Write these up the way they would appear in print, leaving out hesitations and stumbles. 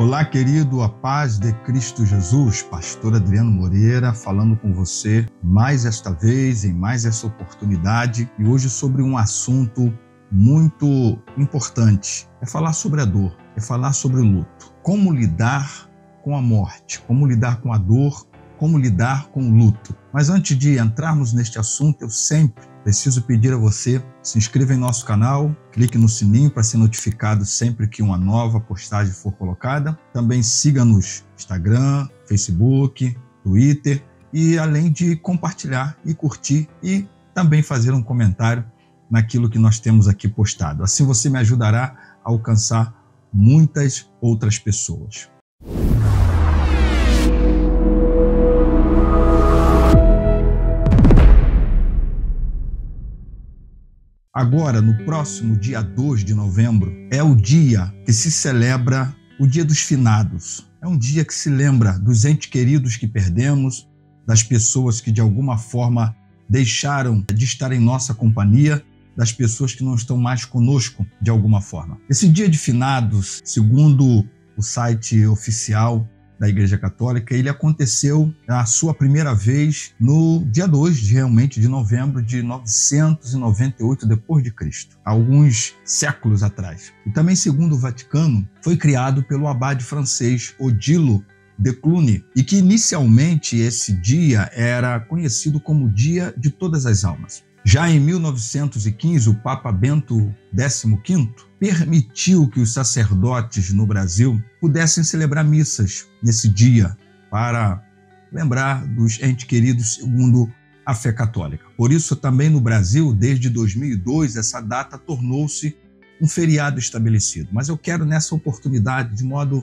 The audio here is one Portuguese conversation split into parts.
Olá, querido, a paz de Cristo Jesus, pastor Adriano Moreira, falando com você mais esta vez, em mais essa oportunidade, e hoje sobre um assunto muito importante. É falar sobre a dor, é falar sobre o luto. Como lidar com a morte, como lidar com a dor, como lidar com o luto. Mas antes de entrarmos neste assunto, eu sempre preciso pedir a você, se inscreva em nosso canal, clique no sininho para ser notificado sempre que uma nova postagem for colocada. Também siga-nos no Instagram, Facebook, Twitter e além de compartilhar e curtir e também fazer um comentário naquilo que nós temos aqui postado. Assim você me ajudará a alcançar muitas outras pessoas. Agora, no próximo dia 2 de novembro, é o dia que se celebra o Dia dos Finados. É um dia que se lembra dos entes queridos que perdemos, das pessoas que de alguma forma deixaram de estar em nossa companhia, das pessoas que não estão mais conosco de alguma forma. Esse Dia de Finados, segundo o site oficial da Igreja Católica, ele aconteceu a sua primeira vez no dia 2 realmente de novembro de 998 depois de Cristo, alguns séculos atrás. E também, segundo o Vaticano, foi criado pelo abade francês Odilo de Cluny, e que inicialmente esse dia era conhecido como Dia de Todas as Almas. Já em 1915, o Papa Bento XV permitiu que os sacerdotes no Brasil pudessem celebrar missas nesse dia para lembrar dos entes queridos segundo a fé católica. Por isso, também no Brasil, desde 2002, essa data tornou-se um feriado estabelecido. Mas eu quero, nessa oportunidade, de modo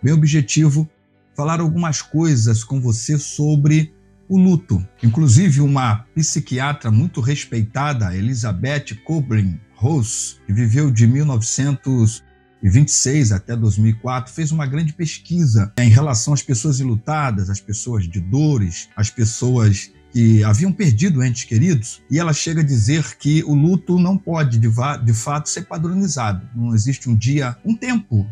bem objetivo, falar algumas coisas com você sobre o luto. Inclusive, uma psiquiatra muito respeitada, Elizabeth Kubler-Ross, que viveu de 1926 até 2004, fez uma grande pesquisa em relação às pessoas enlutadas, às pessoas de dores, às pessoas que haviam perdido entes queridos, e ela chega a dizer que o luto não pode, de fato, ser padronizado. Não existe um dia, um tempo,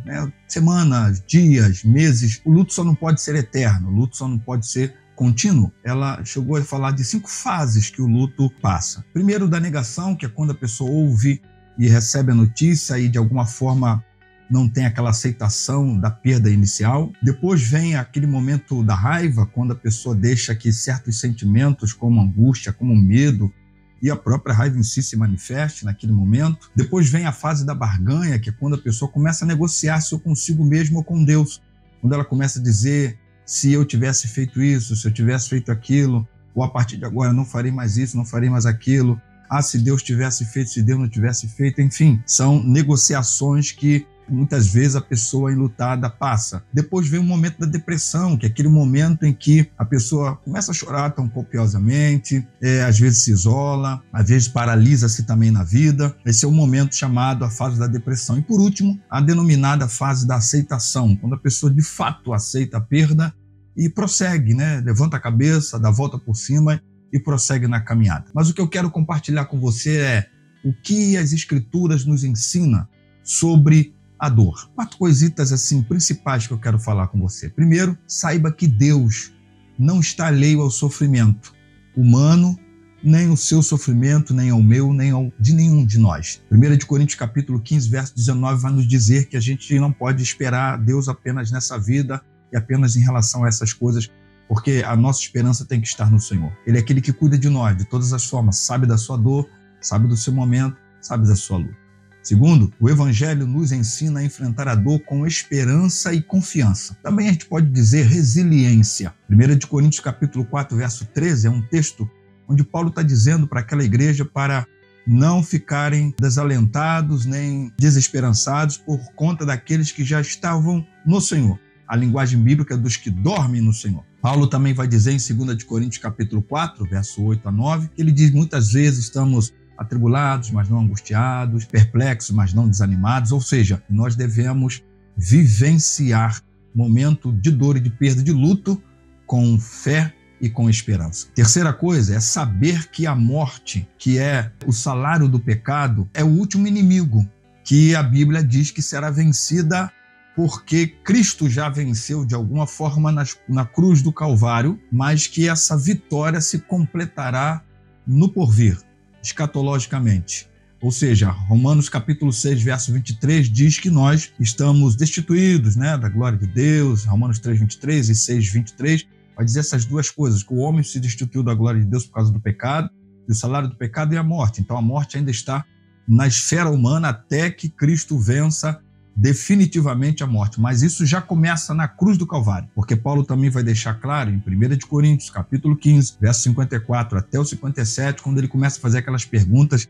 semanas, dias, meses. O luto só não pode ser eterno, o luto só não pode ser contínuo. Ela chegou a falar de 5 fases que o luto passa. Primeiro, da negação, que é quando a pessoa ouve e recebe a notícia e de alguma forma não tem aquela aceitação da perda inicial. Depois vem aquele momento da raiva, quando a pessoa deixa que certos sentimentos como angústia, como medo e a própria raiva em si se manifeste naquele momento. Depois vem a fase da barganha, que é quando a pessoa começa a negociar se consigo mesmo ou com Deus. Quando ela começa a dizer: se eu tivesse feito isso, se eu tivesse feito aquilo, ou a partir de agora não farei mais isso, não farei mais aquilo. Se Deus tivesse feito, se Deus não tivesse feito. Enfim, são negociações que muitas vezes a pessoa enlutada passa. Depois vem o momento da depressão, que é aquele momento em que a pessoa começa a chorar tão copiosamente, às vezes se isola, às vezes paralisa-se também na vida. Esse é o momento chamado a fase da depressão. E por último, a denominada fase da aceitação, quando a pessoa de fato aceita a perda e prossegue, levanta a cabeça, dá a volta por cima e prossegue na caminhada. Mas o que eu quero compartilhar com você é o que as Escrituras nos ensinam sobre a dor. 4 coisitas assim principais que eu quero falar com você. Primeiro, saiba que Deus não está alheio ao sofrimento humano, nem o seu sofrimento, nem ao meu, nem ao de nenhum de nós. 1 Coríntios capítulo 15, verso 19 vai nos dizer que a gente não pode esperar Deus apenas nessa vida e apenas em relação a essas coisas, porque a nossa esperança tem que estar no Senhor. Ele é aquele que cuida de nós, de todas as formas, sabe da sua dor, sabe do seu momento, sabe da sua luta. Segundo, o Evangelho nos ensina a enfrentar a dor com esperança e confiança. Também a gente pode dizer resiliência. 1 Coríntios capítulo 4, verso 13 é um texto onde Paulo está dizendo para aquela igreja para não ficarem desalentados nem desesperançados por conta daqueles que já estavam no Senhor. A linguagem bíblica dos que dormem no Senhor. Paulo também vai dizer em 2 Coríntios capítulo 4, verso 8 a 9, que ele diz: muitas vezes estamos atribulados, mas não angustiados, perplexos, mas não desanimados. Ou seja, nós devemos vivenciar momento de dor e de perda, de luto, com fé e com esperança. Terceira coisa é saber que a morte, que é o salário do pecado, é o último inimigo, que a Bíblia diz que será vencida porque Cristo já venceu de alguma forma na cruz do Calvário, mas que essa vitória se completará no porvir, escatologicamente. Ou seja, Romanos capítulo 6, verso 23 diz que nós estamos destituídos, da glória de Deus. Romanos 3, 23 e 6, 23 vai dizer essas duas coisas, que o homem se destituiu da glória de Deus por causa do pecado, e o salário do pecado é a morte. Então a morte ainda está na esfera humana até que Cristo vença definitivamente a morte. Mas isso já começa na cruz do Calvário, porque Paulo também vai deixar claro em 1 de Coríntios, capítulo 15, verso 54 até o 57, quando ele começa a fazer aquelas perguntas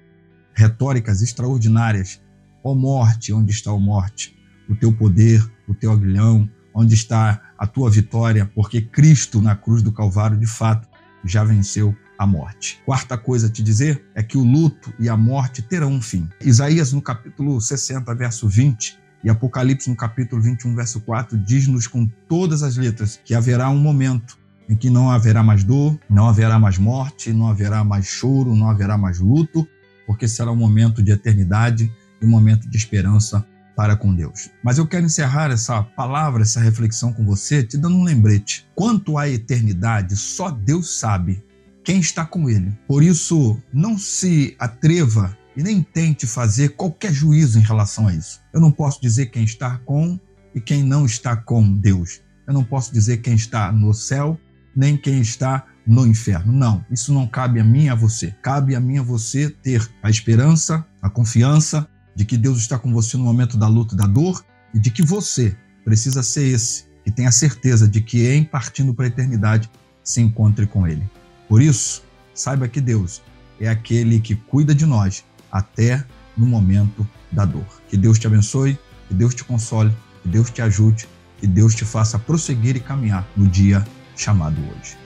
retóricas extraordinárias. Ó morte, onde está a morte? O teu poder, o teu aguilhão, onde está a tua vitória? Porque Cristo na cruz do Calvário, de fato, já venceu a morte. Quarta coisa a te dizer é que o luto e a morte terão um fim. Isaías no capítulo 60, verso 20, e Apocalipse no capítulo 21, verso 4, diz-nos com todas as letras que haverá um momento em que não haverá mais dor, não haverá mais morte, não haverá mais choro, não haverá mais luto, porque será um momento de eternidade e um momento de esperança para com Deus. Mas eu quero encerrar essa palavra, essa reflexão com você, te dando um lembrete. Quanto à eternidade, só Deus sabe quem está com Ele. Por isso, não se atreva e nem tente fazer qualquer juízo em relação a isso. Eu não posso dizer quem está com e quem não está com Deus. Eu não posso dizer quem está no céu, nem quem está no inferno. Não, isso não cabe a mim e a você. Cabe a mim e a você ter a esperança, a confiança de que Deus está com você no momento da luta e da dor, e de que você precisa ser esse que tem a certeza de que em partindo para a eternidade se encontre com Ele. Por isso, saiba que Deus é aquele que cuida de nós até no momento da dor. Que Deus te abençoe, que Deus te console, que Deus te ajude, que Deus te faça prosseguir e caminhar no dia chamado hoje.